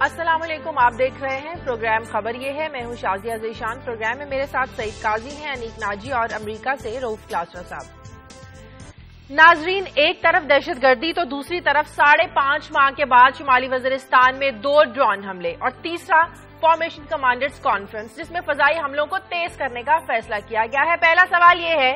السلام علیکم، آپ دیکھ رہے ہیں پروگرام خبر یہ ہے۔ میں ہوں شازیہ ذیشان۔ پروگرام میں میرے ساتھ سعید قاضی ہیں، انیک ناجی اور امریکہ سے رؤف کلاسرا صاحب۔ ناظرین، ایک طرف دہشت گردی تو دوسری طرف 5.5 ماہ کے بعد شمالی وزیرستان میں 2 ڈرون حملے اور تیسرا فارمیشن کمانڈرز کانفرنس جس میں فضائی حملوں کو تیز کرنے کا فیصلہ کیا گیا ہے۔ پہلا سوال یہ ہے،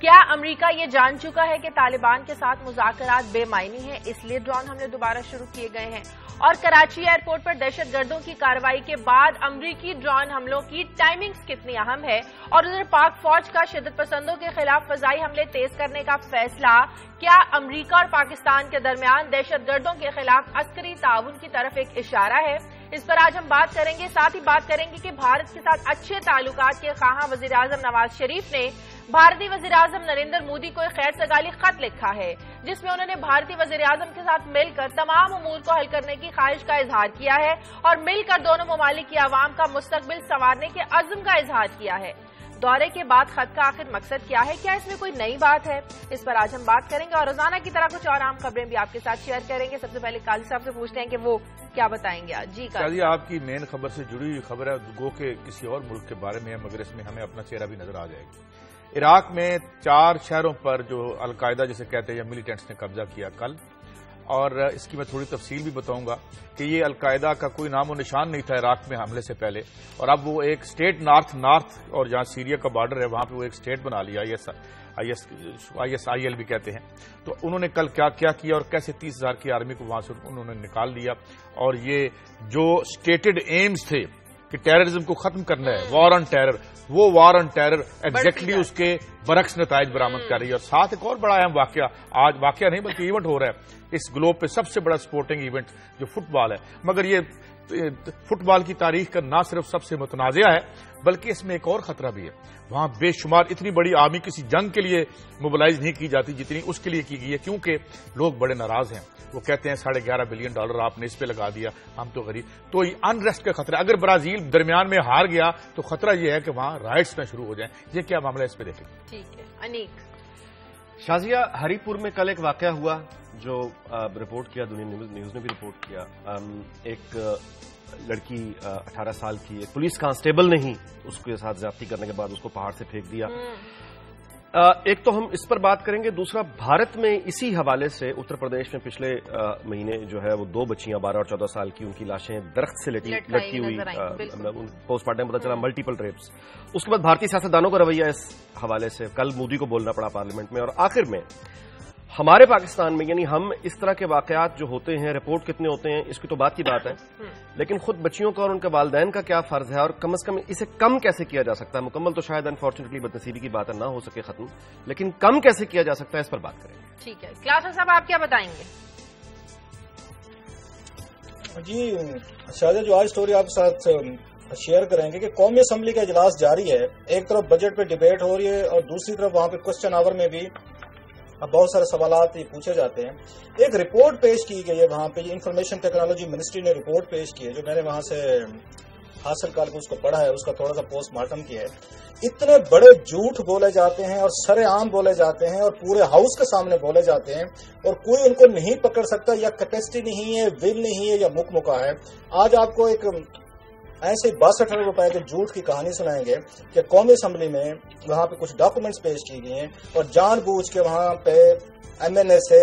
کیا امریکہ یہ جان چکا ہے کہ طالبان کے ساتھ مذاکرات بے معنی ہیں، اس لیے ڈرون حملے دوبارہ شروع کیے گئے ہیں؟ اور کراچی ایئرپورٹ پر دہشت گردوں کی کارروائی کے بعد امریکی ڈرون حملوں کی ٹائمنگز کتنی اہم ہے؟ اور ادھر پاک فوج کا شدت پسندوں کے خلاف فضائی حملے تیز کرنے کا فیصلہ، کیا امریکہ اور پاکستان کے درمیان دہشت گردوں کے خلاف عسکری تعاون کی طرف ایک اشارہ ہے؟ اس پر آج ہم بات کریں گے۔ ساتھ ہی بات کریں گے کہ بھارت کے ساتھ اچھے تعلقات کے خواہاں وزیراعظم نواز شریف نے بھارتی وزیراعظم نریندر مودی کو ایک خیر سگالی خط لکھا ہے جس میں انہوں نے بھارتی وزیراعظم کے ساتھ مل کر تمام امور کو حل کرنے کی خواہش کا اظہار کیا ہے اور مل کر دونوں ممالک کی عوام کا مستقبل سنوارنے کے عزم کا اظہار کیا ہے۔ دورے کے بعد خط کا آخر مقصد کیا ہے؟ کیا اس میں کوئی نئی بات ہے؟ اس پر آج ہم بات کریں گے اور روزانہ کی طرح کچھ اور اہم خبریں بھی آپ کے ساتھ شیئر کریں گے۔ سب سے پہلے قاضی صاحب سے پوچھتے ہیں کہ وہ کیا بتائیں گے آج۔ جی قاضی، آپ کی مین خبر سے جڑی ہوئی خبر ہے، گو کہ کسی اور ملک کے بارے میں ہے، مگر اس میں ہمیں اپنا چہرہ بھی نظر آ جائے گا۔ عراق میں 4 شہروں پر جو القاعدہ جسے کہتے ہیں یا ملیٹنٹس نے قبضہ کیا کل، اور اس کی میں تھوڑی تفصیل بھی بتاؤں گا کہ یہ القاعدہ کا کوئی نام و نشان نہیں تھا عراق میں حملے سے پہلے، اور اب وہ ایک اسٹیٹ نارتھ اور جہاں سیریا کا بارڈر ہے وہاں پہ وہ ایک اسٹیٹ بنا لیا، ISIL بھی کہتے ہیں۔ تو انہوں نے کل کیا کیا اور کیسے 30,000 کی آرمی کو وہاں سے انہوں نے نکال دیا، اور یہ جو اسٹیٹڈ ایمز تھے کہ ٹیررزم کو ختم کرنا ہے، وار آن ٹیرر، وہ وار آن ٹیرر ایگزیکٹلی اس کے برعکس نتائج برآمد کر رہی ہے۔ اور ساتھ ایک اور بڑا اہم واقعہ، آج واقعہ نہیں بلکہ ایونٹ ہو رہا ہے اس گلوب پہ، سب سے بڑا سپورٹنگ ایونٹ جو فٹ بال ہے، مگر یہ فٹ بال کی تاریخ کا نہ صرف سب سے متنازعہ ہے بلکہ اس میں ایک اور خطرہ بھی ہے۔ وہاں بے شمار اتنی بڑی آرمی کسی جنگ کے لیے موبلائز نہیں کی جاتی جتنی اس کے لیے کی گئی ہے، کیونکہ لوگ بڑے ناراض ہیں۔ وہ کہتے ہیں $11.5 بلین آپ نے اس پہ لگا دیا، ہم تو غریب۔ تو یہ انریسٹ کا خطرہ، اگر برازیل درمیان میں ہار گیا تو خطرہ یہ ہے کہ وہاں رائٹس نہ شروع ہو جائیں۔ یہ کیا معاملہ ہے، اس پہ دیکھیں۔ ٹھیک ہے انیک۔ شازیہ، ہری پور میں کل ایک واقعہ ہوا جو رپورٹ کیا، دنیا نیوز نے بھی رپورٹ کیا۔ ایک لڑکی 18 سال کی، ایک پولیس کانسٹیبل نے ہی اس کے ساتھ زیادتی کرنے کے بعد اس کو پہاڑ سے پھینک دیا۔ ایک تو ہم اس پر بات کریں گے، دوسرا بھارت میں اسی حوالے سے اتر پردیش میں پچھلے مہینے جو ہے وہ 2 بچیاں 12 اور 14 سال کی، ان کی لاشیں درخت سے لٹکی ہوئی، پوسٹ مارٹم پتہ چلا ملٹیپل ریپس۔ اس کے بعد بھارتی سیاستدانوں کا رویہ اس حوالے سے، کل مودی کو بولنا پڑا پارلیمنٹ میں، اور آخر میں ہمارے پاکستان میں، یعنی ہم اس طرح کے واقعات جو ہوتے ہیں، رپورٹ کتنے ہوتے ہیں اس کی تو بات کی بات ہے، لیکن خود بچیوں کا اور ان کے والدین کا کیا فرض ہے، اور کم از کم اسے کم کیسے کیا جا سکتا ہے؟ مکمل تو شاید انفارچونیٹلی بدنصیبی کی بات ہے، نہ ہو سکے ختم، لیکن کم کیسے کیا جا سکتا ہے اس پر بات کریں گے۔ ٹھیک ہے کلاسر صاحب، آپ کیا بتائیں گے؟ جی شاید جو آج سٹوری آپ کے ساتھ شیئر کریں گے کہ قومی اسمبلی کا اجلاس جاری ہے، ایک طرف بجٹ پہ ڈیبیٹ ہو رہی ہے اور دوسری طرف وہاں پہ کوسچن آور میں بھی اب بہت سارے سوالات پوچھے جاتے ہیں۔ ایک رپورٹ پیش کی گئی ہے وہاں پہ، انفارمیشن ٹیکنالوجی منسٹری نے رپورٹ پیش کی ہے، جو میں نے وہاں سے حاصل کر کے اس کو پڑھا ہے، اس کا تھوڑا سا پوسٹ مارٹم کیا ہے۔ اتنے بڑے جھوٹ بولے جاتے ہیں اور سرے عام بولے جاتے ہیں اور پورے ہاؤس کے سامنے بولے جاتے ہیں، اور کوئی ان کو نہیں پکڑ سکتا، یا کیپیسٹی نہیں ہے، ول نہیں ہے، یا مکہ ہے۔ آج آپ کو ایک ایسے 62 روپے کے جھوٹ کی کہانی سنائیں گے کہ قومی اسمبلی میں وہاں پہ کچھ ڈاکومنٹس پیش کی گئی ہیں اور جان بوجھ کے وہاں پہ MNA سے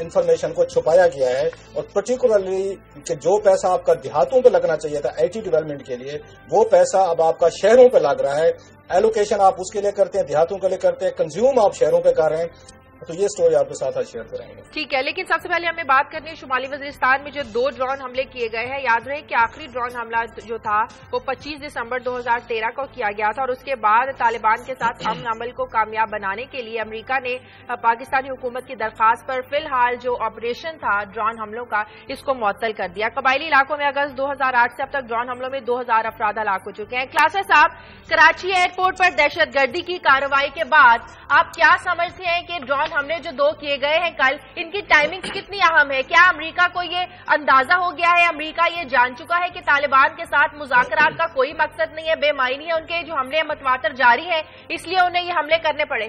انفارمیشن کو چھپایا گیا ہے، اور پرٹیکولرلی کہ جو پیسہ آپ کا دیہاتوں پہ لگنا چاہیے تھا IT ڈیولپمنٹ کے لیے، وہ پیسہ اب آپ کا شہروں پہ لگ رہا ہے۔ ایلوکیشن آپ اس کے لیے کرتے ہیں، دیہاتوں کے لیے کرتے ہیں، کنزیوم آپ شہروں پہ کر رہے ہیں۔ تو یہ سٹوری آپ کے ساتھ آج شیئر کریں گے۔ ٹھیک ہے، لیکن سب سے پہلے ہمیں بات کرنی ہے شمالی وزیرستان میں جو 2 ڈرون حملے کیے گئے ہیں۔ یاد رہے کہ آخری ڈرون حملہ جو تھا وہ 25 دسمبر 2013 کو کیا گیا تھا، اور اس کے بعد طالبان کے ساتھ امن عمل کو کامیاب بنانے کے لیے امریکہ نے پاکستانی حکومت کی درخواست پر فی الحال جو آپریشن تھا ڈرون حملوں کا، اس کو معطل کر دیا۔ قبائلی علاقوں میں اگست 2008 سے اب تک ڈرون حملوں میں 2000 افراد ہلاک ہو چکے ہیں۔ کلاسر صاحب، کراچی ایئرپورٹ پر دہشت گردی کی کارروائی کے بعد آپ کیا سمجھتے ہیں کہ ڈرون حملے جو 2 کیے گئے ہیں کل، ان کی ٹائمنگ کتنی اہم ہے؟ کیا امریکہ کو یہ اندازہ ہو گیا ہے، امریکہ یہ جان چکا ہے کہ طالبان کے ساتھ مذاکرات کا کوئی مقصد نہیں ہے، بے معنی ہے، ان کے جو حملے متواتر جاری ہیں اس لیے انہیں یہ حملے کرنے پڑے؟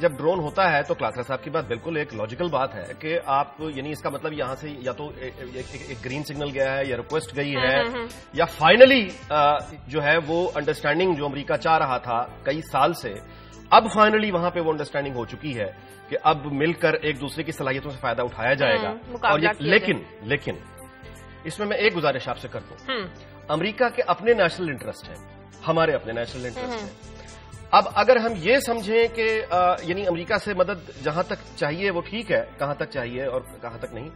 جب ڈرون ہوتا ہے تو کلاترا صاحب کی بات بالکل ایک لاجیکل بات ہے کہ آپ یعنی اس کا مطلب یہاں سے یا تو ایک گرین سگنل گیا ہے یا ریکویسٹ گئی ہے یا فائنلی جو ہے وہ انڈرسٹینڈنگ جو امریکہ چاہ رہا تھا کئی سال سے اب فائنلی وہاں پہ وہ انڈرسٹینڈنگ ہو چکی ہے کہ اب مل کر ایک دوسرے کی صلاحیتوں سے فائدہ اٹھایا جائے گا. اور لیکن اس میں ایک گزارش آپ سے کرتا ہوں. امریکہ کے اپنے نیشنل انٹرسٹ ہیں, ہمارے اپنے نیشنل انٹرسٹ ہیں. اب اگر ہم یہ سمجھیں کہ یعنی امریکہ سے مدد جہاں تک چاہیے وہ ٹھیک ہے, کہاں تک چاہیے اور کہاں تک نہیں,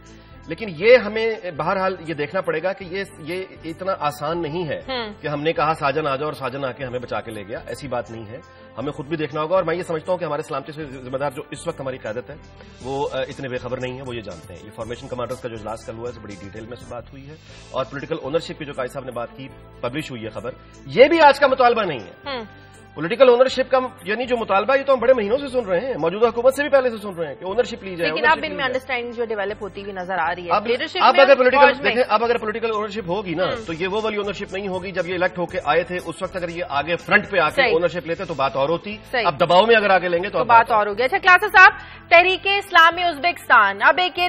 لیکن یہ ہمیں بہرحال یہ دیکھنا پڑے گا کہ یہ اتنا آسان نہیں ہے کہ ہم نے کہا ساجن آ جاؤ اور ساجن آ کے ہمیں بچا کے لے گیا. ایسی بات نہیں ہے, ہمیں خود بھی دیکھنا ہوگا. اور میں یہ سمجھتا ہوں کہ ہمارے سلامتی سے ذمہ دار جو اس وقت ہماری قیادت ہے وہ اتنے بے خبر نہیں ہے, وہ یہ جانتے ہیں. یہ فارمیشن کمانڈرز کا جو اجلاس کل ہوا ہے بڑی ڈیٹیل میں بات ہوئی ہے, اور پولیٹیکل اونرشپ کی جو قائد صاحب نے بات کی, پبلش ہوئی ہے خبر, یہ بھی آج کا مطالبہ نہیں ہے. پولیٹیکل اونرشپ کا یعنی جو مطالبہ یہ تو ہم بڑے مہینوں سے سن رہے ہیں, موجودہ حکومت سے بھی پہلے سے سن رہے ہیں کہ اونرشپ لی جائے. لیکن اب ان میں انڈرسٹینڈنگ جو ڈیولپ ہوتی ہوئی نظر آ رہی ہے. اب اگر پولیٹیکل اونرشپ ہوگی نا تو یہ وہ والی اونرشپ نہیں ہوگی جب یہ الیکٹ ہو کے آئے تھے. اس وقت اگر یہ آگے فرنٹ پہ آ کے اونرشپ لیتے تو بات اور ہوتی. اب دباؤ میں اگر آگے لیں گے تو بات اور ہوگی. اچھا کلاسا صاحب, تحریک اسلامی ازبکستان اب ایک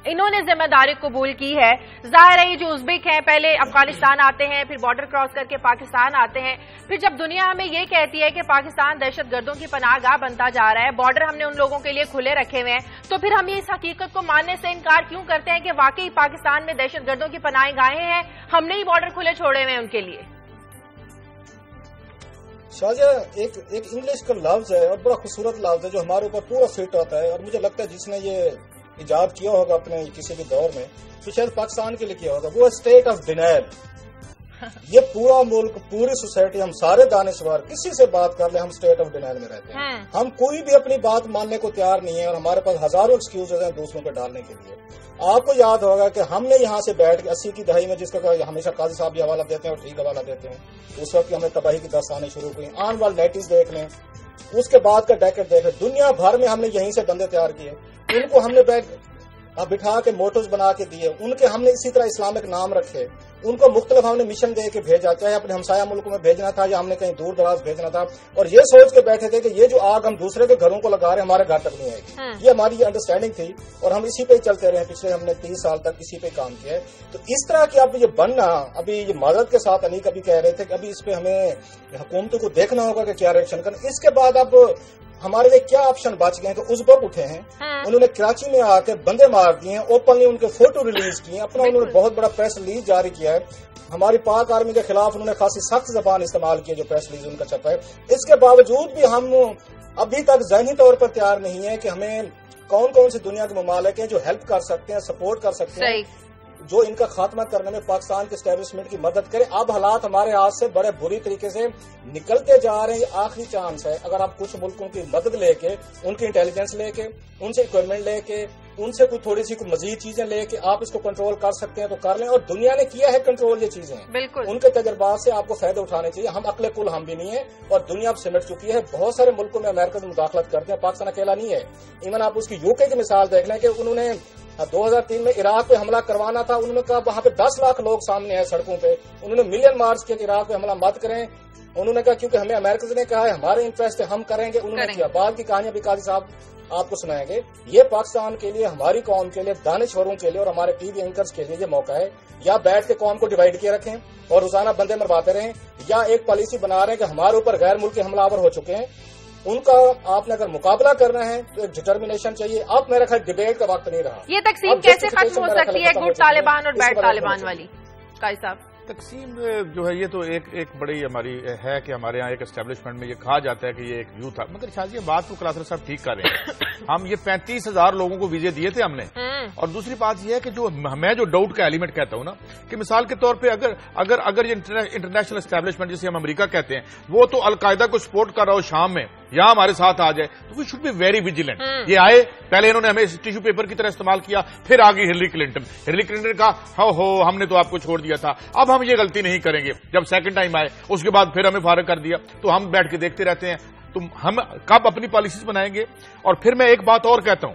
انہوں نے ذمہ داری قبول کی ہے. ظاہر ہے یہ جو ازبک ہیں پہلے افغانستان آتے ہیں, پھر بارڈر کراس کر کے پاکستان آتے ہیں, پھر جب دنیا ہمیں یہ کہتی ہے کہ پاکستان دہشت گردوں کی پناہ گاہ بنتا جا رہا ہے, بارڈر ہم نے ان لوگوں کے لیے کھلے رکھے ہوئے ہیں, تو پھر ہم اس حقیقت کو ماننے سے انکار کیوں کرتے ہیں کہ واقعی پاکستان میں دہشت گردوں کی پناہ گاہیں ہیں, ہم نے ہی بارڈر کھلے چھوڑے ہوئے ہیں ان کے لیے. شاہجہ ایک انگلش کا لفظ ہے اور بڑا خوبصورت لفظ ہے جو ہمارے اوپر پورا فٹ ہوتا ہے, اور مجھے لگتا ہے جس نے یہ ایجاد کیا ہوگا اپنے کسی بھی دور میں تو شاید پاکستان کے لیے کیا ہوگا, وہ اسٹیٹ آف ڈینائل. یہ پورا ملک, پوری سوسائٹی, ہم سارے دانشور کسی سے بات کر لیں ہم اسٹیٹ آف ڈینائل میں رہتے ہیں. ہم کوئی بھی اپنی بات ماننے کو تیار نہیں ہے, اور ہمارے پاس ہزاروں ایکسکیوزز ہیں دوسروں پہ ڈالنے کے لیے. آپ کو یاد ہوگا کہ ہم نے یہاں سے بیٹھ کے 80 کی دہائی میں, جس کا ہمیشہ قاضی صاحب یہ حوالہ دیتے ہیں اور ٹھیک حوالہ دیتے ہیں, اس وقت ہمیں تباہی کی داستانیں شروع ہوئی. آن وال 90s دیکھ لیں, اس کے بعد کا ڈیکیڈ دیکھ لیں, دنیا بھر میں ہم نے یہیں سے بندے تیار کیے, ان کو ہم نے بٹھا کے موٹوز بنا کے دیے, ان کے ہم نے اسی طرح اسلامک نام رکھے, ان کو مختلف ہم نے مشن دے کے بھیجا, چاہے اپنے ہمسایہ ملکوں میں بھیجنا تھا یا ہم نے کہیں دور دراز بھیجنا تھا, اور یہ سوچ کے بیٹھے تھے کہ یہ جو آگ ہم دوسرے کے گھروں کو لگا رہے ہیں ہمارے گھر تک نہیں آئے گی. یہ ہماری انڈرسٹینڈنگ تھی, اور ہم اسی پہ ہی چلتے رہے. پچھلے ہم نے 30 سال تک اسی پہ کام کیا ہے. تو اس طرح کی اب یہ بننا, ابھی یہ معذرت کے ساتھ انیک ابھی کہہ رہے تھے کہ ابھی اس پہ ہمیں حکومتوں کو دیکھنا ہوگا کہ کیا ریئیکشن کرنا. اس کے بعد اب ہمارے لیے کیا آپشن بچ گئے ہیں کہ ازبک اٹھے ہیں, انہوں نے کراچی میں آ کے بندے مار دیے ہیں, اوپنلی ان کے فوٹو ریلیز کیے, اپنا انہوں نے بہت بڑا پریس ریلیز جاری کیا ہے. ہماری پاک آرمی کے خلاف انہوں نے خاصی سخت زبان استعمال کی, جو پریس ریلیز ان کا چھپا ہے. اس کے باوجود بھی ہم ابھی تک ذہنی طور پر تیار نہیں ہے کہ ہمیں کون کون سی دنیا کے ممالک ہیں جو ہیلپ کر سکتے ہیں, سپورٹ کر سکتے ہیں, جو ان کا خاتمہ کرنے میں پاکستان کے اسٹیبلشمنٹ کی مدد کرے. اب حالات ہمارے ہاتھ سے بڑے بری طریقے سے نکلتے جا رہے ہیں. یہ آخری چانس ہے, اگر آپ کچھ ملکوں کی مدد لے کے, ان کی انٹیلیجنس لے کے, ان سے اکوپمنٹ لے کے, ان سے کوئی تھوڑی سی کوئی مزید چیزیں لے کے آپ اس کو کنٹرول کر سکتے ہیں تو کر لیں. اور دنیا نے کیا ہے کنٹرول یہ چیزیں, بالکل ان کے تجربات سے آپ کو فائدہ اٹھانے چاہیے. ہم عقل کل ہم بھی نہیں ہیں, اور دنیا اب سمٹ چکی ہے. بہت سارے ملکوں میں امریکہ سے مداخلت کرتے ہیں, پاکستان اکیلا نہیں ہے. ایون آپ اس کی UK کی مثال دیکھ لیں کہ انہوں نے 2003 میں عراق پہ حملہ کروانا تھا, انہوں نے کہا وہاں پہ 10 لاکھ لوگ سامنے ہیں سڑکوں پہ, انہوں نے ملین مارچ کیا کہ عراق پہ حملہ مت کریں. انہوں نے کہا کیونکہ ہمیں امریکہ نے کہا ہے, ہمارے انٹرسٹ ہے, ہم کریں گے. انہوں نے کیا. بعد کی کہانیاں بھی قاضی صاحب آپ کو سنائیں گے. یہ پاکستان کے لیے, ہماری قوم کے لیے, دانشوروں کے لیے اور ہمارے ٹی وی اینکرز کے لیے یہ موقع ہے. یا بیٹھ کے قوم کو ڈیوائڈ کیے رکھیں اور روزانہ بندے مرواتے رہیں, یا ایک پالیسی بنا رہے ہیں کہ ہمارے اوپر غیر ملکی حملہ آور ہو چکے ہیں, ان کا آپ نے اگر مقابلہ کرنا ہے تو ایک ڈٹرمنیشن چاہیے. اب میرا خیال ڈبیٹ کا وقت نہیں رہا. یہ تقسیم کیسے ختم ہو سکتی ہے, گڈ طالبان اور بیڈ طالبان والی قاضی صاحب؟ تقسیم جو ہے یہ تو ایک بڑی ہماری ہے کہ ہمارے یہاں ایک اسٹیبلشمنٹ میں یہ کہا جاتا ہے کہ یہ ایک ویو تھا, مگر شاہ جی بات کو کلاترا صاحب ٹھیک کر رہے ہیں. ہم یہ 35,000 لوگوں کو ویزے دیے تھے ہم نے, اور دوسری بات یہ ہے کہ جو میں جو ڈاؤٹ کا ایلیمنٹ کہتا ہوں نا, کہ مثال کے طور پہ اگر یہ انٹرنیشنل اسٹیبلشمنٹ جسے ہم امریکہ کہتے ہیں وہ تو القاعدہ کو سپورٹ کر رہا ہو شام میں, یہاں ہمارے ساتھ آ جائے تو we should be very vigilant. یہ آئے, پہلے انہوں نے ہمیں ٹیشو پیپر کی طرح استعمال کیا, پھر آ گئی ہلری کلنٹن نے کہا ہو ہم نے تو آپ کو چھوڑ دیا تھا, اب ہم یہ غلطی نہیں کریں گے. جب سیکنڈ ٹائم آئے اس کے بعد پھر ہمیں فارغ کر دیا, تو ہم بیٹھ کے دیکھتے رہتے ہیں. تو ہم کب اپنی پالیسیز بنائیں گے؟ اور پھر میں ایک بات اور کہتا ہوں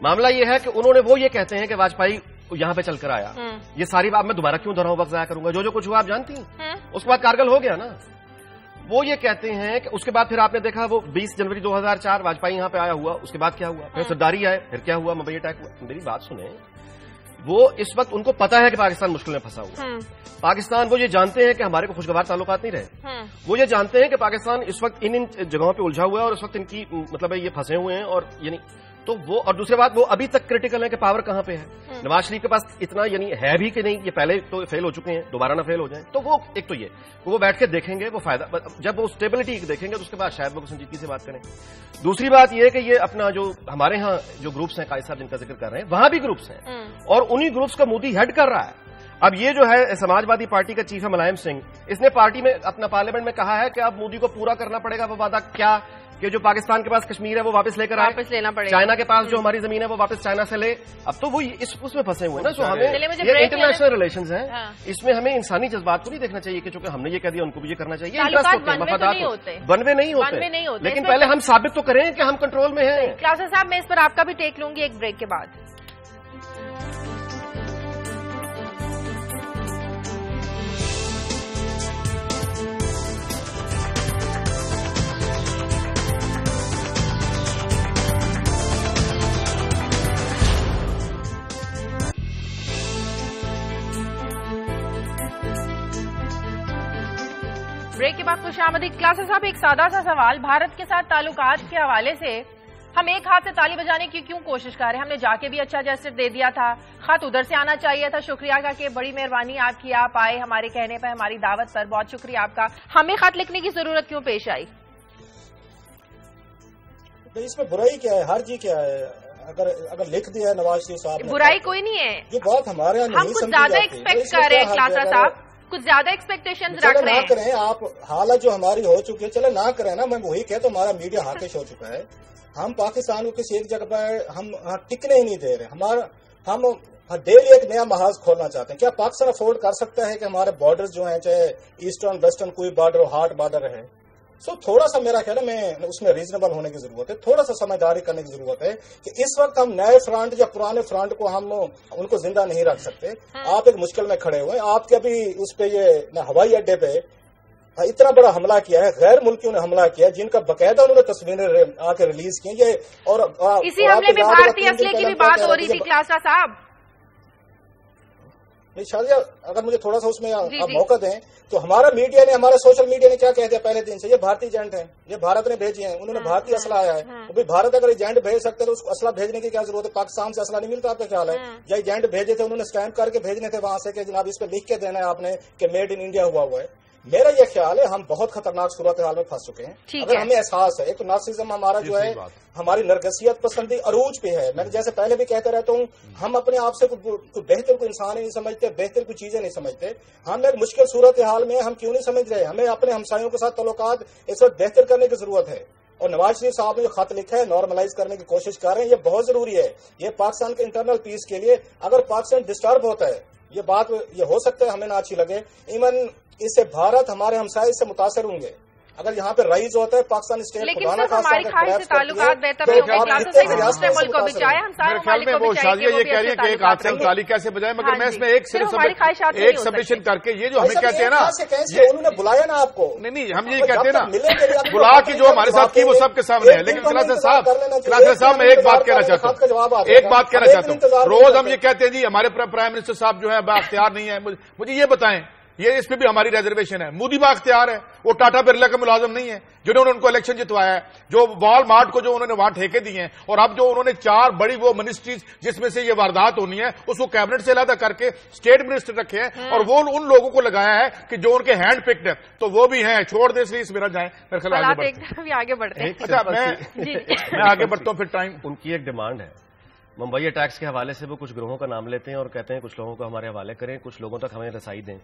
معاملہ یہ ہے کہ انہوں نے وہ یہ کہتے ہیں کہ واجپئی یہاں پہ چل کر آیا. یہ ساری بات میں دوبارہ کیوں دہراؤں، وقت ضائع کروں گا. جو کچھ ہوا آپ جانتی ہیں. اس کے بعد کارگل ہو گیا نا. وہ یہ کہتے ہیں کہ اس کے بعد پھر آپ نے دیکھا وہ 20 جنوری 2004 واجپئی یہاں پہ آیا ہوا. اس کے بعد کیا ہوا؟ پھر سرداری آئے، پھر کیا ہوا؟ ممبئی اٹیک ہوا. میری بات سنیں، وہ اس وقت ان کو پتا ہے کہ پاکستان مشکل میں پھنسا ہوا. پاکستان وہ یہ جانتے ہیں کہ ہمارے کو خوشگوار تعلقات نہیں رہے. وہ یہ جانتے ہیں کہ پاکستان اس وقت ان جگہوں پہ الجھا ہوا ہے اور اس وقت ان کی مطلب یہ پھنسے ہوئے ہیں. اور یعنی تو وہ، اور دوسری بات وہ ابھی تک کرٹیکل ہے کہ پاور کہاں پہ ہے. نواز شریف کے پاس اتنا یعنی ہے بھی کہ نہیں، یہ پہلے تو فیل ہو چکے ہیں، دوبارہ نہ فیل ہو جائیں. تو وہ ایک تو یہ وہ بیٹھ کے دیکھیں گے، وہ فائدہ جب وہ اسٹیبلٹی دیکھیں گے تو اس کے بعد شاید وہ سنجیدگی سے بات کریں. دوسری بات یہ کہ یہ اپنا جو ہمارے ہاں جو گروپس ہیں قائد صاحب جن کا ذکر کر رہے ہیں، وہاں بھی گروپس ہیں اور انہی گروپس کا مودی ہیڈ کر رہا ہے. اب یہ جو ہے سماج وادی پارٹی کا چیف ہے ملائم سنگھ، اس نے پارٹی میں اپنا پارلیمنٹ میں کہا ہے کہ اب مودی کو پورا کرنا پڑے گا وہ وعدہ کیا کہ جو پاکستان کے پاس کشمیر ہے وہ واپس لے کر آئے، واپس لینا پڑے گا. چائنا کے پاس جو ہماری زمین ہے وہ واپس چائنا سے لے. اب تو وہ اس میں پھنسے ہوئے نا. سو ہمیں یہ انٹرنیشنل ریلیشنز ہیں، اس میں ہمیں انسانی جذبات کو نہیں دیکھنا چاہیے کہ چونکہ ہم نے یہ کہہ دیا ان کو بھی یہ کرنا چاہیے. مفادات بنوے نہیں ہوتے، لیکن پہلے ہم ثابت تو کریں کہ ہم کنٹرول میں ہیں. کلاسر صاحب میں اس پر آپ کا بھی ٹیک لوں گی ایک بریک کے بعد. بریک کے بعد خوش آمدید. کلاسر صاحب ایک سادہ سا سوال، بھارت کے ساتھ تعلقات کے حوالے سے ہم ایک ہاتھ سے تالی بجانے کی کیوں کوشش کر رہے ہیں؟ ہم نے جا کے بھی اچھا جیسے دے دیا تھا، خط ادھر سے آنا چاہیے تھا. شکریہ کا کہ بڑی مہربانی آپ کی، آپ آئے ہمارے کہنے پر، ہماری دعوت پر، بہت شکریہ آپ کا. ہمیں خط لکھنے کی ضرورت کیوں پیش آئی؟ اس میں برائی کیا ہے، حرج کیا ہے؟ اگر لکھ دیا ہے نواز شریف صاحب نے، برائی کوئی نہیں ہے. یہ بات ہمارے یہاں ہم کچھ زیادہ ایکسپیکٹ کر رہے ہیں کلاسر صاحب، کچھ زیادہ ایکسپیکٹیشن رکھ رہے ہیں. نہ کریں آپ، حالت جو ہماری ہو چکی ہے، چلے نہ کریں نا. میں وہی کہتا ہوں ہمارا میڈیا ہاکش ہو چکا ہے. ہم پاکستان کو کسی ایک جگہ پر ہم ٹکنے ہی نہیں دے رہے. ہم ڈیلی ایک نیا محاذ کھولنا چاہتے ہیں. کیا پاکستان افورڈ کر سکتا ہے کہ ہمارے بارڈر جو ہیں، چاہے ایسٹرن ویسٹرن کوئی بارڈر ہو، ہارڈ بارڈر رہے؟ تھوڑا سا میرا خیال ہے میں اس میں ریزنیبل ہونے کی ضرورت ہے، تھوڑا سا سمجھداری کرنے کی ضرورت ہے کہ اس وقت ہم نئے فرنٹ یا پرانے فرنٹ کو ہم ان کو زندہ نہیں رکھ سکتے. آپ ایک مشکل میں کھڑے ہوئے ہیں. آپ کے ابھی اس پہ یہ ہوائی اڈے پہ اتنا بڑا حملہ کیا ہے، غیر ملکیوں نے حملہ کیا جن کا باقاعدہ انہوں نے تصویریں آ کے ریلیز کی. اور اسی حملے میں بھارتی اسلحے کی بھی بات ہو رہی تھی کلاسا صاحب. شازیہ اگر مجھے تھوڑا سا اس میں آپ موقع دیں تو ہمارا میڈیا نے، ہمارا سوشل میڈیا نے کیا کہہ دیا پہلے دن سے، یہ بھارتی ایجنٹ ہیں، یہ بھارت نے بھیجے ہیں، انہوں نے بھارتی اسلحہ آیا ہے. ابھی بھارت اگر ایجنٹ بھیج سکتے تو اس کو اسلحہ بھیجنے کی کیا ضرورت ہے؟ پاکستان سے اسلحہ نہیں ملتا، آپ کا خیال ہے؟ یا ایجنٹ بھیجے تھے، انہوں نے اسٹیمپ کر کے بھیجنے تھے وہاں سے کہ جناب اس پہ لکھ کے دینا ہے آپ نے کہ میڈ ان انڈیا ہوا ہے. میرا یہ خیال ہے ہم بہت خطرناک صورتحال میں پھنس چکے ہیں. اگر ہمیں احساس ہے، ایک تو نارسزم ہمارا جو ہے، ہماری نرگسیت پسندی عروج پہ ہے. میں جیسے پہلے بھی کہتا رہتا ہوں، ہم اپنے آپ سے کوئی بہتر کوئی انسان ہی نہیں سمجھتے، بہتر کوئی چیزیں نہیں سمجھتے. ہم ایک مشکل صورتحال میں ہم کیوں نہیں سمجھ رہے؟ ہمیں اپنے ہمسایوں کے ساتھ تعلقات اس وقت بہتر کرنے کی ضرورت ہے. اور نواز شریف صاحب نے جو خط لکھا ہے نارملائز کرنے کی کوشش کر رہے ہیں، یہ بہت ضروری ہے. یہ پاکستان کے انٹرنل پیس کے لیے اگر پاکستان ڈسٹرب ہوتا ہے، یہ بات یہ ہو سکتا ہے ہمیں نہ اچھی لگے، ایون اس سے بھارت ہمارے ہمسائے سے متاثر ہوں گے اگر یہاں پہ رائز ہوتا ہے پاکستان اسٹیٹ. لیکن صرف ہماری خواہش سے تعلقات بہتر نہیں ہوگے. دوسرے ملک کو بھی چاہے، ہم سارے ممالک کو بھی چاہیے کہ وہ بھی اچھے ایک ہاتھ سے تالی کیسے بجائے. مگر میں اس میں ایک سبمیشن کر کے یہ جو ہمیں کہتے ہیں نا، انہوں نے بلایا نا آپ کو، نہیں ہم یہ کہتے ہیں نا بلا کے جو ہمارے ساتھ کی وہ سب کے سامنے ہے. لیکن کلاسر صاحب میں ایک بات کہنا چاہتا ہوں. روز ہم یہ کہتے ہیں جی ہمارے پرائم منسٹر صاحب جو ہے بااختیار نہیں ہے. مجھے یہ بتائیں، یہ اس پہ بھی ہماری ریزرویشن ہے. مودی بااختیار ہے، وہ ٹاٹا برلا کا ملازم نہیں ہے جنہوں نے ان کو الیکشن جتوایا ہے، جو وال مارٹ کو جو انہوں نے وہاں ٹھیکے دیے ہیں. اور اب جو انہوں نے 4 بڑی وہ منسٹریز جس میں سے یہ واردات ہونی ہے اس کو کیبنٹ سے علیحدہ کر کے اسٹیٹ منسٹر رکھے ہیں اور وہ ان لوگوں کو لگایا ہے کہ جو ان کے ہینڈ پکڈ ہے. تو وہ بھی ہیں، چھوڑ دے اس میرا جائیں. میرے خیال آگے بڑھتے ہیں. اچھا میں آگے بڑھتا ہوں. پھر ٹائم ان کی ایک ڈیمانڈ ہے ممبئی اٹیکس کے حوالے سے، وہ کچھ گروہوں کا نام لیتے ہیں اور کہتے ہیں کچھ لوگوں کو ہمارے حوالے کریں، کچھ لوگوں تک ہمیں رسائی دیں.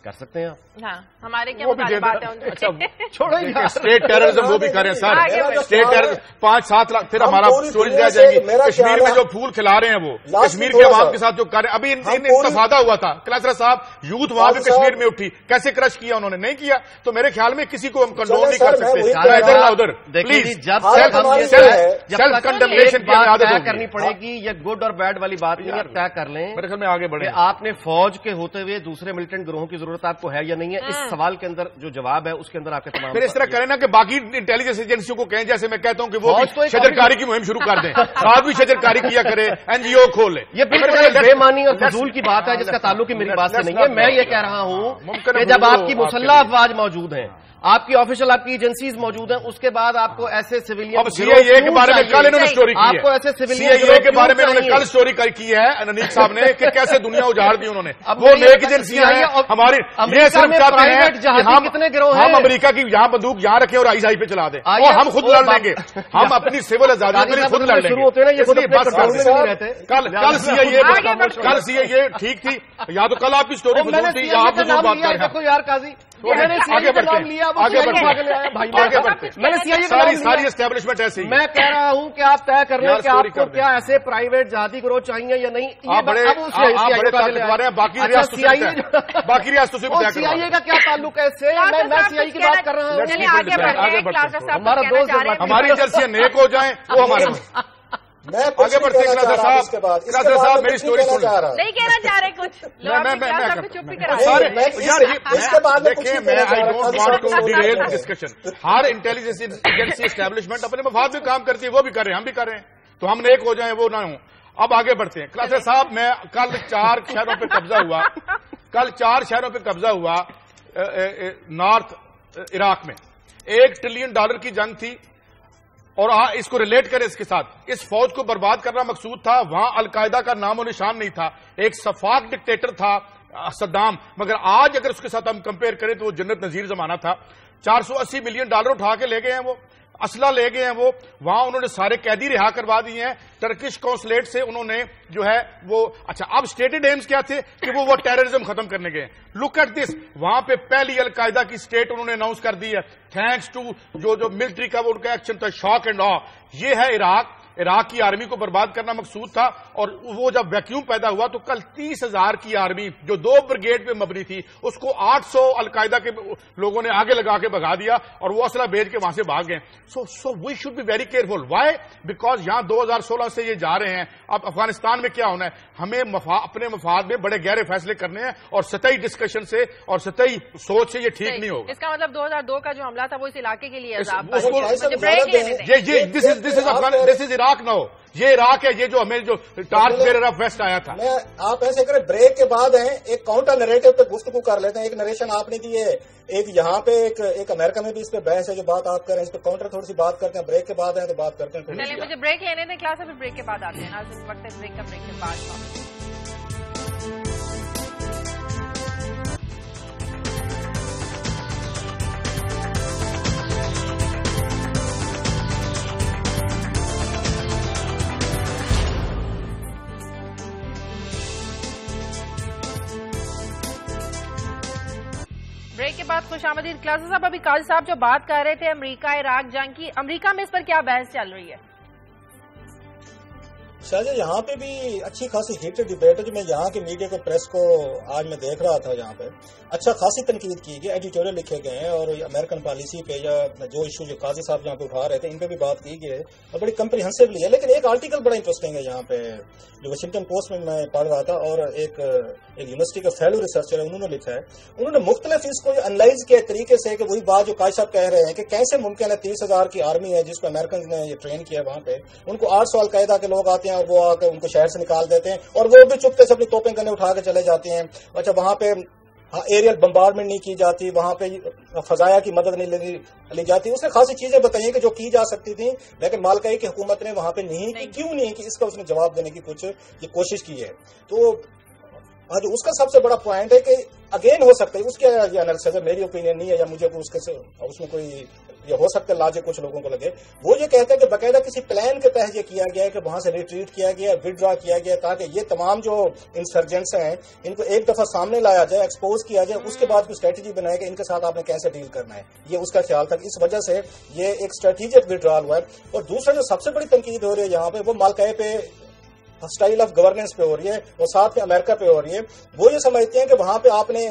کر سکتے ہیں آپ؟ ہاں، ہمارے کیا مطالبات ہیں؟ چھوڑیں اسٹیٹ ٹیررزم وہ بھی کریں سر. اسٹیٹ ٹیررزم 5-7 لاکھ پھر ہمارا اسٹوریز رہ جائے گی. کشمیر میں جو پھول کھلا رہے ہیں وہ کشمیر کے عوام کے ساتھ جو کر رہے ہیں. ابھی انتفاضہ ہوا تھا کلاسرا صاحب، یوتھ وہاں بھی کشمیر میں اٹھی، کیسے کرش کیا انہوں نے؟ نہیں کیا. تو میرے خیال میں کسی کو ہم کنڈول نہیں کر سکتے ادھر نہ ادھر. پلیز سیلف کنڈمنیشن کی عادت کرنی پڑے گی. کی یہ گڈ اور بیڈ والی بات نہیں ہے، طے کر لیں میرے خیال میں آگے بڑھیں کہ آپ نے فوج کے ہوتے ہوئے دوسرے ملٹنٹ گروہوں کی ضرورت آپ کو ہے یا نہیں ہے. اس سوال کے اندر جو جواب ہے اس کے اندر آپ کے تمام پھر اس طرح کریں نا کہ باقی انٹیلیجنس ایجنسیوں کو کہیں، جیسے میں کہتا ہوں کہ وہ شجرکاری کی مہم شروع کر دیں، آپ بھی شجرکاری کیا کرے، این جی او کھولے. یہ بالکل بے معنی اور فضول کی بات ہے جس کا تعلق ہی میری بات سے نہیں ہے. میں یہ کہہ رہا ہوں کہ جب آپ کی مسلح افواج موجود ہیں، آپ کی آفیشل آپ کی ایجنسیز موجود ہیں، اس کے بعد آپ کو ایسے سویلین اب سی آئی اے کے بارے میں کل انہوں نے اسٹوری کی ہے، آپ کو ایسے سی آئی اے کے بارے میں انہوں نے کل اسٹوری کی ہے انیک صاحب نے کہ کیسے دنیا اجاڑ دی انہوں نے. وہ نیک ایجنسیاں ہیں ہماری، یہ صرف چاہتے ہیں کہ کتنے گروہ ہم امریکہ کی یہاں بندوق یہاں رکھیں اور آئی پہ چلا دیں اور ہم خود لڑ لیں گے، ہم اپنی سول آزادی کے لیے خود لڑ لیں گے. کل سی آئی اے ٹھیک تھی، یا تو کل آپ کی اسٹوری فضول تھی یا آپ فضول بات کر رہے ہیں. یار قاضی آگے بڑھتے ساری اسٹیبلشمنٹ ایسی. میں کہہ رہا ہوں کہ آپ طے کر لیں کہ آپ کو کیا ایسے پرائیویٹ جہادی گروہ چاہیے یا نہیں. آپ بڑے طاقتور ہیں، باقی ریاستوں سے سی آئی اے کا کیا تعلق ہے اس سے؟ میں سی آئی کی بات کر رہا ہوں. ہمارا دوست ہماری ایجنسیاں نیک ہو جائیں وہ ہمارے آگے بڑھتے ہیں. کلاسر صاحب میری اسٹوری سن نہیں کہنا چاہ رہے کچھ ڈسکشن. ہر انٹیلیجنس ایجنسی اسٹیبلشمنٹ اپنے مفاد میں کام کرتی ہے، وہ بھی کر رہے ہیں، ہم بھی کر رہے ہیں، تو ہم نیک ہو جائیں وہ نہ ہوں. اب آگے بڑھتے ہیں. کلاسر صاحب میں کل 4 شہروں پہ قبضہ ہوا نارتھ عراق میں. $1 ٹریلین کی جنگ تھی اور اس کو ریلیٹ کریں اس کے ساتھ. اس فوج کو برباد کرنا مقصود تھا. وہاں القاعدہ کا نام و نشان نہیں تھا. ایک شفاق ڈکٹیٹر تھا صدام، مگر آج اگر اس کے ساتھ ہم کمپیئر کریں تو وہ جنت نظیر زمانہ تھا. $480 ملین اٹھا کے لے گئے ہیں، وہ اسلحہ لے گئے ہیں. وہ وہاں انہوں نے سارے قیدی رہا کروا دیے ہیں. ٹرکش قونصلیٹ سے انہوں نے جو ہے وہ اچھا اب اسٹیٹڈ ایمز کیا تھے کہ وہ ٹیررزم ختم کرنے گئے. لک ایٹ دس، وہاں پہ پہلی القاعدہ کی اسٹیٹ انہوں نے اناؤنس کر دی ہے تھینکس ٹو جو ملٹری کا وہ ان کا ایکشن تھا، شاک اینڈ آ. یہ ہے عراق کی آرمی کو برباد کرنا مقصود تھا. اور وہ جب ویکیوم پیدا ہوا تو کل 30,000 کی آرمی جو 2 بریگیڈ پہ مبنی تھی اس کو 800 القاعدہ کے لوگوں نے آگے لگا کے بھگا دیا اور وہ اسلحہ بھیج کے وہاں سے بھاگ گئے. So we should be very careful. Why? Because یہاں 2016 سے یہ جا رہے ہیں. اب افغانستان میں کیا ہونا ہے؟ ہمیں اپنے مفاد میں بڑے گہرے فیصلے کرنے ہیں اور سطحی ڈسکشن سے اور سطحی سوچ سے یہ ٹھیک نہیں ہوگا. اس کا مطلب 2002 کا جو حملہ تھا وہ اس علاقے کے لیے دس از عراق نہ ہو، یہ عراق ہے. یہ جو ہمیں جو ٹارچ بیرر آف ویسٹ آیا تھا. آپ ایسے کریں بریک کے بعد ہیں ایک کاؤنٹر نریٹو پہ گفتگو کر لیتے ہیں. ایک نریشن آپ نے دی ہے، ایک یہاں پہ ایک امریکہ میں بھی اس پہ بحث ہے جو بات آپ کر رہے ہیں، اس پہ کاؤنٹر تھوڑی سی بات کرتے ہیں. بریک کے بعد ہیں تو بات کرتے ہیں. چلیے مجھے بریک لینے دیں کلاس، پھر بریک کے بعد آتے ہیں. وقت ہے بریک کا، بریک کے بعد بریک کے بعد خوش آمدید. کلاسز صاحب ابھی قاضی صاحب جو بات کر رہے تھے امریکہ عراق جنگ کی، امریکہ میں اس پر کیا بحث چل رہی ہے؟ شاید یہاں پہ بھی اچھی خاصی ہیٹڈ ڈیبیٹ ہے. جو میں یہاں کے میڈیا کو پریس کو آج میں دیکھ رہا تھا، یہاں پہ اچھا خاصی تنقید کی گئی، ایڈیٹوریل لکھے گئے ہیں اور امریکن پالیسی پہ یا جو ایشو جو قاضی صاحب یہاں پہ اٹھا رہے تھے ان پہ بھی بات کی گئی ہے اور بڑی کمپریہنسولی ہے. لیکن ایک آرٹیکل بڑا انٹرسٹنگ ہے یہاں پہ جو واشنگٹن پوسٹ میں پڑھ رہا تھا اور ایک یونیورسٹی کا فیلو ریسرچر ہے، انہوں نے لکھا ہے. انہوں نے مختلف اس کو انالائز کیا طریقے سے کہ وہی بات جو قاضی صاحب کہہ رہے ہیں کہ کیسے ممکن ہے 30,000 کی آرمی ہے جس کو امریکن نے یہ ٹرین کیا وہاں پہ، ان کو 800 القاعدہ کے لوگ آتے ہیں اور وہ آ کے ان کو شہر سے نکال دیتے ہیں اور وہ بھی چپتے سے اپنی توپیں کرنے اٹھا کے چلے جاتے ہیں. اچھا وہاں پہ ایریل بمبارڈمنٹ نہیں کی جاتی، وہاں پہ فضائیہ کی مدد نہیں لی جاتی. اس نے خاصی چیزیں بتائی کہ جو کی جا سکتی تھیں لیکن مالکائی کی حکومت نے وہاں پہ نہیں کی. کیوں نہیں کی؟ اس کا اس نے جواب دینے کی کچھ یہ کوشش کی ہے. تو آج اس کا سب سے بڑا پوائنٹ ہے کہ اگین ہو سکتا ہے اس کے یہ انالیسس ہے، میری اوپینین نہیں ہے یا مجھے اس میں کوئی یہ ہو سکتا ہے لاجک کچھ لوگوں کو لگے. وہ یہ کہتا ہے کہ باقاعدہ کسی پلان کے تحت یہ کیا گیا ہے کہ وہاں سے ریٹریٹ کیا گیا، وڈرا کیا گیا تاکہ یہ تمام جو انسرجنٹس ہیں ان کو ایک دفعہ سامنے لایا جائے، ایکسپوز کیا جائے، اس کے بعد کوئی اسٹریٹجی بنائے کہ ان کے ساتھ آپ نے کیسے ڈیل کرنا ہے. یہ اس کا خیال تھا. اس وجہ سے یہ ایک اسٹریٹجک وڈرال ہوا ہے. اور دوسرا جو سب سے بڑی تنقید ہو رہی ہے یہاں پہ وہ مالکائی پہ اسٹائل آف گورننس پہ ہو رہی ہے اور ساتھ میں امریکہ پہ ہو رہی ہے. وہ یہ سمجھتے ہیں کہ وہاں پہ آپ نے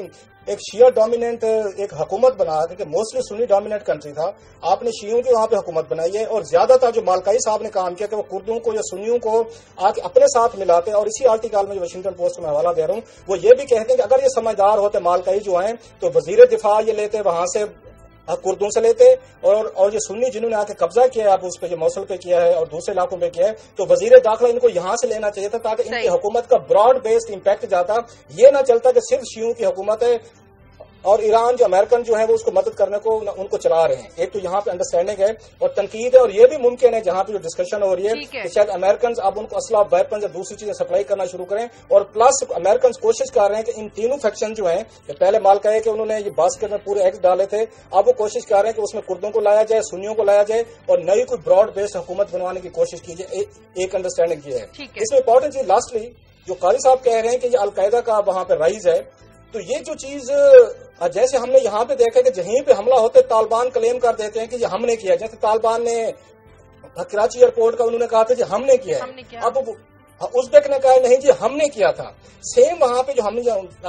ایک شیعہ ڈومیننٹ ایک حکومت بنا کہ موسٹلی سنی ڈومیننٹ کنٹری تھا، آپ نے شیعوں کی وہاں پہ حکومت بنائی ہے، اور زیادہ تر جو مالکائی صاحب نے کام کیا کہ وہ کردوں کو یا سنیوں کو آ کے اپنے ساتھ ملاتے ہیں. اور اسی آرٹیکل میں جو واشنگٹن پوسٹ میں حوالہ دے رہا ہوں وہ یہ بھی کہتے ہیں کہ اگر یہ سمجھدار ہوتے مالکائی جو ہیں تو وزیر دفاع یہ لیتے وہاں سے کردوں سے لیتے، اور یہ سنی جنہوں نے آ کے قبضہ کیا ہے اب اس پہ جو موصل پہ کیا ہے اور دوسرے علاقوں پہ کیا ہے تو وزیر داخلہ ان کو یہاں سے لینا چاہیے تھا تاکہ ان کی حکومت کا براڈ بیسڈ امپیکٹ جاتا. یہ نہ چلتا کہ صرف شیعوں کی حکومت ہے اور ایران جو امریکن جو ہے وہ اس کو مدد کرنے کو ان کو چلا رہے ہیں. ایک تو یہاں پہ انڈرسٹینڈنگ ہے اور تنقید ہے، اور یہ بھی ممکن ہے جہاں پہ جو ڈسکشن ہو رہی ہے کہ شاید امریکنز اب ان کو اسلحہ ویپنز یا دوسری چیزیں سپلائی کرنا شروع کریں، اور پلس امریکنز کوشش کر رہے ہیں کہ ان تینوں فیکشن جو ہیں پہلے مالکا ہے کہ انہوں نے یہ باسکٹ میں پورے ایکس ڈالے تھے، اب وہ کوشش کر رہے ہیں کہ اس میں کردوں کو لایا جائے، سنیوں کو لایا جائے اور نئی کوئی براڈ بیسڈ حکومت بنوانے کی کوشش کی جائے. ایک انڈرسٹینڈنگ یہ ہے. اس میں امپورٹنٹ چیز لاسٹلی جو قاری صاحب کہہ رہے ہیں کہ یہ القاعدہ کا وہاں پہ رائز ہے، تو یہ جو چیز جیسے ہم نے یہاں پہ دیکھا کہ جہیں پہ حملہ ہوتے طالبان کلیم کر دیتے ہیں کہ یہ ہم نے کیا، جیسے طالبان نے کراچی ایئرپورٹ کا انہوں نے کہا تھا کہ ہم نے کیا ہے، اب ازبیک نے کہا نہیں جی ہم نے کیا تھا. سیم وہاں پہ جو ہم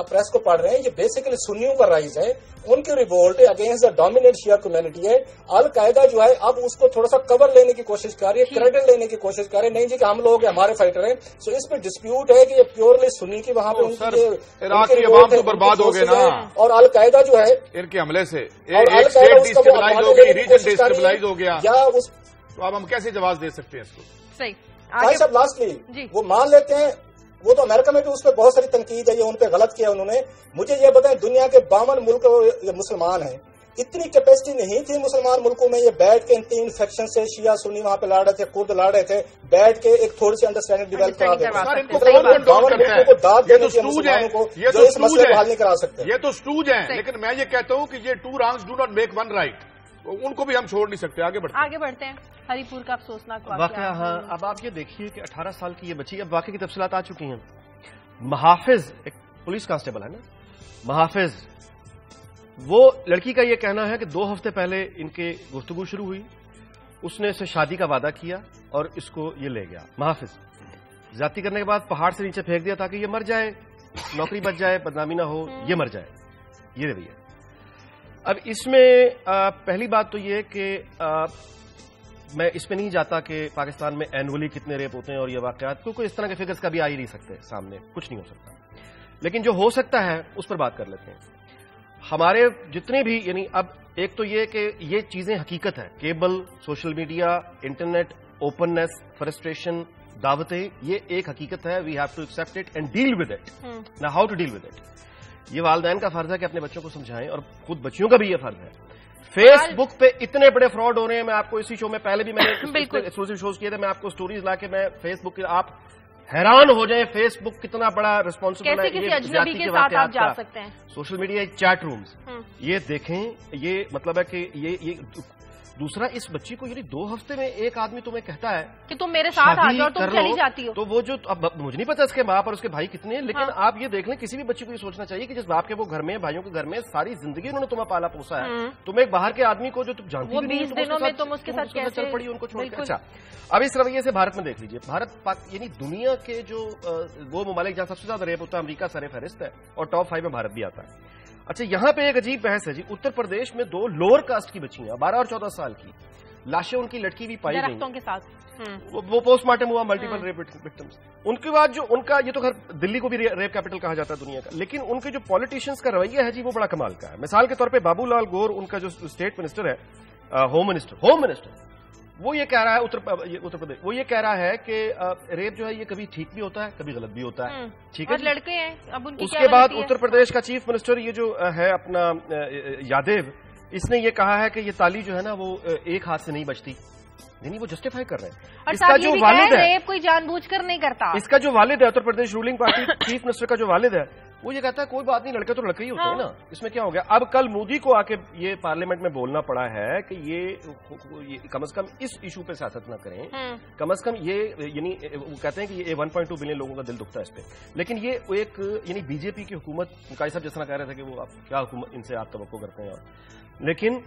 پریس کو پڑھ رہے ہیں یہ بیسیکلی سنیوں کا رائز ہے، ان کی revolt against the dominant Shia community ہے. القاعدہ جو ہے اب اس کو تھوڑا سا کور لینے کی کوشش کر رہی ہے، کریڈٹ لینے کی کوشش کر رہے ہیں، نہیں جی کہ ہم لوگ ہمارے فائٹر ہیں. سو اس پہ ڈسپیوٹ ہے کہ یہ پیورلی سنی کی وہاں پہ برباد ہو گئے نا، اور القاعدہ جو ہے ان کے حملے سے ڈیسٹیبلائز ہو گیا. تو اب ہم کیسے جواز دے سکتے ہیں اس کو؟ صحیح صاحب لاسٹلی وہ مان لیتے ہیں، وہ تو امریکہ میں بھی اس پہ بہت ساری تنقید ہے، یہ ان پہ غلط کیا انہوں نے. مجھے یہ بتائیں دنیا کے 52 ملک یہ مسلمان ہیں، اتنی کیپیسٹی نہیں تھی مسلمان ملکوں میں یہ بیٹھ کے ان تین فیکشن سے شیعہ سنی وہاں پہ لڑ رہے تھے، کرد لڑ رہے تھے، بیٹھ کے ایک تھوڑی سی انڈرسٹینڈنگ ڈیولپ کرا دیتے جو اس مسئلے کو حل نہیں کرا سکتے. یہ تو سٹوج ہیں، لیکن میں یہ کہتا ہوں کہ یہ 2 wrongs do not make 1 right. ان کو بھی ہم چھوڑ نہیں سکتے. آگے بڑھتے ہیں. ہری پور کا افسوسناک واقعہ. ہاں اب آپ یہ دیکھیے کہ 18 سال کی یہ بچی، اب واقعے کی تفصیلات آ چکی ہیں. محافظ ایک پولیس کانسٹیبل ہے نا، محافظ، وہ لڑکی کا یہ کہنا ہے کہ 2 ہفتے پہلے ان کے گفتگو شروع ہوئی، اس نے اسے شادی کا وعدہ کیا اور اس کو یہ لے گیا. محافظ زیادتی کرنے کے بعد پہاڑ سے نیچے پھینک دیا تاکہ یہ مر جائے، نوکری بچ جائے، بدنامی نہ ہو، یہ مر جائے. یہ رویہ. اب اس میں پہلی بات تو یہ کہ میں اس پہ نہیں جاتا کہ پاکستان میں اینولی کتنے ریپ ہوتے ہیں اور یہ واقعات، کیونکہ اس طرح کے فگرز کبھی آ ہی نہیں سکتے سامنے، کچھ نہیں ہو سکتا. لیکن جو ہو سکتا ہے اس پر بات کر لیتے ہیں. ہمارے جتنے بھی، یعنی اب ایک تو یہ کہ یہ چیزیں حقیقت ہے، cable, social media, internet, openness, frustration, دعوتیں، یہ ایک حقیقت ہے. We have to accept it and deal with it. نا how to deal with it. یہ والدین کا فرض ہے کہ اپنے بچوں کو سمجھائیں، اور خود بچیوں کا بھی یہ فرض ہے. فیس بک پہ اتنے بڑے فراڈ ہو رہے ہیں. میں آپ کو اسی شو میں پہلے بھی میں نے ایکسکلوسیو شوز کیے تھے، میں آپ کو سٹوریز لا کے میں فیس بک کے، آپ حیران ہو جائیں فیس بک کتنا بڑا ریسپانسبل ہے. کسی اجنبی کے ساتھ آپ جا سکتے ہیں. سوشل میڈیا چیٹ رومز، یہ دیکھیں، یہ مطلب ہے کہ یہ دوسرا، اس بچی کو یعنی 2 ہفتے میں ایک آدمی تمہیں کہتا ہے کہ تم میرے ساتھ آ جاؤ، تم چلی جاتی ہو. تو وہ جو، اب مجھے نہیں پتا اس کے باپ اور اس کے بھائی کتنے ہیں، لیکن آپ یہ دیکھ لیں کسی بھی بچی کو یہ سوچنا چاہیے کہ جس باپ کے وہ گھر میں، بھائیوں کے گھر میں ساری زندگی انہوں نے تمہیں پالا پوسا ہے، تم ایک باہر کے آدمی کو جو تم جانتی بھی نہیں، 20 دنوں میں تم اس کے ساتھ کیسے چل پڑی ان کو چھوڑ کے. اچھا اب اس رویے سے بھارت میں دیکھ لیجیے. بھارت یعنی دنیا کے جو وہ ممالک جہاں سب سے زیادہ ریپ ہوتا ہے، امریکہ سر فہرست ہے اور ٹاپ 5 میں بھارت بھی آتا ہے. اچھا یہاں پہ ایک عجیب بحث ہے جی. اتر پردیش میں 2 لوور کاسٹ کی بچیاں 12 اور 14 سال کی لاشیں ان کی لٹکی بھی پائی گئی کے ساتھ. وہ پوسٹ مارٹم ہوا، ملٹیپل ریپ وکٹمز. ان کے بعد جو ان کا، یہ تو گھر دلی کو بھی ریپ کیپٹل کہا جاتا ہے دنیا کا، لیکن ان کے جو پالیٹیشینز کا رویہ ہے جی وہ بڑا کمال کا ہے. مثال کے طور پہ بابو لال گور، ان کا جو اسٹیٹ منسٹر ہے، ہوم منسٹر، وہ یہ کہہ رہا ہے، اتر پردیش، وہ یہ کہہ رہا ہے کہ ریپ جو ہے یہ کبھی ٹھیک بھی ہوتا ہے، کبھی غلط بھی ہوتا ہے. ٹھیک ہے، لڑکے ہیں. اب اس کے بعد اتر پردیش کا چیف منسٹر یہ جو ہے اپنا یادیو، اس نے یہ کہا ہے کہ یہ تالی جو ہے نا وہ ایک ہاتھ سے نہیں بچتی، یعنی وہ جسٹیفائی کر رہے ہیں. اس کا جو والد ہے، کوئی جان بوجھ کر نہیں کرتا. اس کا جو والد ہے Uttar Pradesh ruling party chief minister کا جو والد ہے، وہ یہ کہتا ہے کوئی بات نہیں، لڑکے تو لڑکے ہی ہوتے ہیں نا، اس میں کیا ہو گیا. اب کل مودی کو آ کے یہ پارلیمنٹ میں بولنا پڑا ہے کہ یہ کم از کم اس ایشو پہ سیاست نہ کریں، کم از کم یہ، یعنی وہ کہتے ہیں کہ یہ 1.2 بلین لوگوں کا دل دکھتا ہے اس پہ. لیکن یہ ایک، یعنی بی جے پی کی حکومت، مکائی صاحب جس طرح کہہ رہے تھے کہ وہ کیا حکومت ان سے آپ توقع کرتے ہیں، لیکن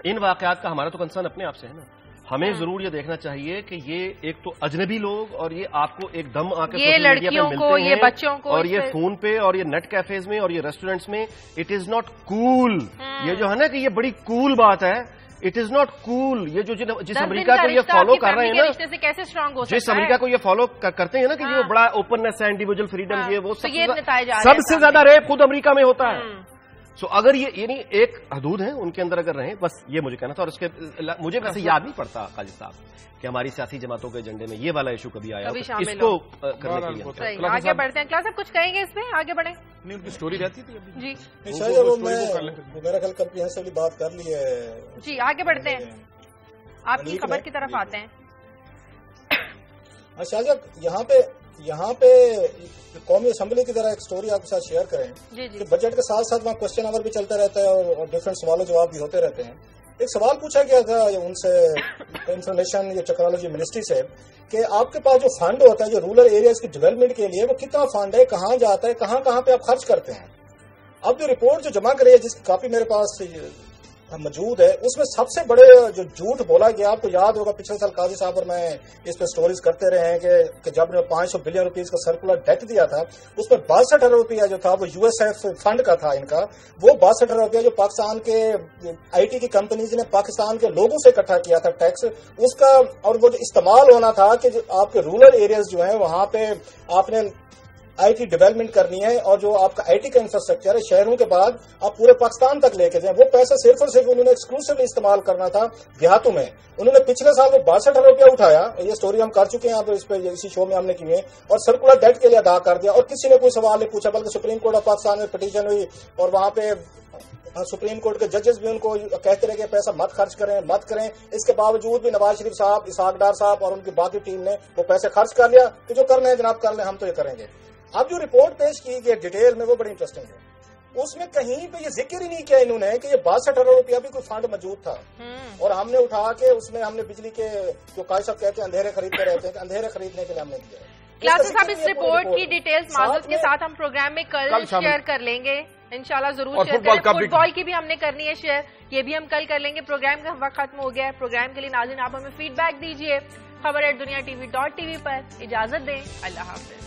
ان واقعات کا ہمارا تو کنسرن اپنے آپ سے ہے نا. ہمیں ضرور یہ دیکھنا چاہیے کہ یہ ایک تو اجنبی لوگ اور یہ آپ کو ایک دم آ کے یہ لڑکیوں کو، یہ بچوں کو، اور یہ فون پہ اور یہ نیٹ کیفیز میں اور یہ ریسٹورینٹس میں، اٹ از ناٹ کول. یہ جو ہے نا کہ یہ بڑی کول بات ہے، اٹ از ناٹ کول. یہ جو جس امریکہ کو یہ فالو کر رہے ہیں نا، جس امریکہ کو یہ فالو کرتے ہیں نا کہ یہ بڑا اوپننس ہے، انڈیویجل فریڈم، یہ وہ سب سے زیادہ ریپ خود امریکہ میں ہوتا ہے. سو اگر یہ یعنی ایک حدود ہے ان کے اندر اگر رہیں، بس یہ مجھے کہنا تھا. اور اس کے مجھے ویسے یاد نہیں پڑتا خالد صاحب کہ ہماری سیاسی جماعتوں کے ایجنڈے میں یہ والا ایشو کبھی آیا، اس کو کرنے کے لیے. آگے بڑھتے ہیں. کیا صاحب کچھ کہیں گے اس میں؟ آگے بڑھیں. نہیں، ان کی سٹوری رہتی تھی جی میرا خیال کمپریہنسولی بات کر لی ہے. جی آگے بڑھتے ہیں، آپ کی خبر کی طرف آتے ہیں. شاہجہ یہاں پہ قومی اسمبلی کی طرح ایک سٹوری آپ کے ساتھ شیئر کریں کہ بجٹ کے ساتھ ساتھ وہاں کوشچن آور بھی چلتا رہتا ہے اور ڈفرینٹ سوال و جواب بھی ہوتے رہتے ہیں. ایک سوال پوچھا گیا تھا ان سے انفارمیشن یا ٹیکنالوجی منسٹری سے کہ آپ کے پاس جو فنڈ ہوتا ہے جو رورل ایریاز کی ڈیولپمنٹ کے لیے، وہ کتنا فنڈ ہے، کہاں جاتا ہے، کہاں کہاں پہ آپ خرچ کرتے ہیں. اب جو رپورٹ جو جمع کری ہے، جس کی کاپی میرے پاس موجود ہے، اس میں سب سے بڑے جو جھوٹ بولا گیا، آپ کو یاد ہوگا پچھلے سال قاضی صاحب اور میں اس پہ سٹوریز کرتے رہے ہیں کہ جب نے 500 بلین روپیز کا سرکولر ڈیٹ دیا تھا، اس میں 62 ارب روپیہ جو تھا وہ یو ایس ایف فنڈ کا تھا. ان کا وہ 62 ارب روپیہ جو پاکستان کے آئی ٹی کی کمپنیز نے پاکستان کے لوگوں سے اکٹھا کیا تھا ٹیکس، اس کا اور وہ جو استعمال ہونا تھا کہ آپ کے رورل ایریاز جو ہیں وہاں پہ آپ نے آئی ٹی ڈیولپمنٹ کرنی ہے اور جو آپ کا آئی ٹی کا انفراسٹرکچر ہے شہروں کے بعد آپ پورے پاکستان تک لے کے جائیں، وہ پیسہ صرف اور صرف انہوں نے ایکسکلوسیولی استعمال کرنا تھا دیہاتوں میں. انہوں نے پچھلے سال وہ 62 ارب روپیہ اٹھایا، یہ سٹوری ہم کر چکے ہیں آپ اس پہ اسی شو میں ہم نے کی ہے، اور سرکولر ڈیٹ کے لیے ادا کر دیا اور کسی نے کوئی سوال نہیں پوچھا، بلکہ سپریم کورٹ آف پاکستان میں پٹیشن ہوئی اور وہاں پہ سپریم کورٹ کے ججز بھی ان کو کہتے رہے کہ پیسہ مت خرچ کریں مت کریں. اس کے باوجود بھی نواز شریف صاحب، اسحاق ڈار صاحب اور ان کی باقی ٹیم نے وہ پیسے خرچ کر لیا کہ جو کرنا ہے جناب کر لیں، ہم تو یہ کریں گے. اب جو رپورٹ پیش کی گئی ڈیٹیل میں وہ بڑی انٹرسٹنگ ہے. اس میں کہیں پہ یہ ذکر ہی نہیں کیا انہوں نے کہ یہ 62 ارب روپیہ بھی کوئی فنڈ موجود تھا اور ہم نے اٹھا کے اس میں ہم نے بجلی کے جو قائد صاحب کہتے ہیں اندھیرے خریدتے رہتے ہیں کہ اندھیرے خریدنے کے لیے ہم نے دیا. کلاسز صاحب اس رپورٹ کی ڈیٹیلز معذرت کے ساتھ ہم پروگرام میں کل شیئر کر لیں گے انشاءاللہ. ضرور شیئر کریں. فٹ بال کی بھی ہم نے کرنی ہے شیئر، یہ بھی ہم کل کر لیں گے. پروگرام کا وقت ختم ہو گیا ہے. پروگرام کے لیے ناظرین آپ ہمیں فیڈ بیک دیجیے خبر@دنیا TV.tv پر. اجازت دیں، اللہ حافظ.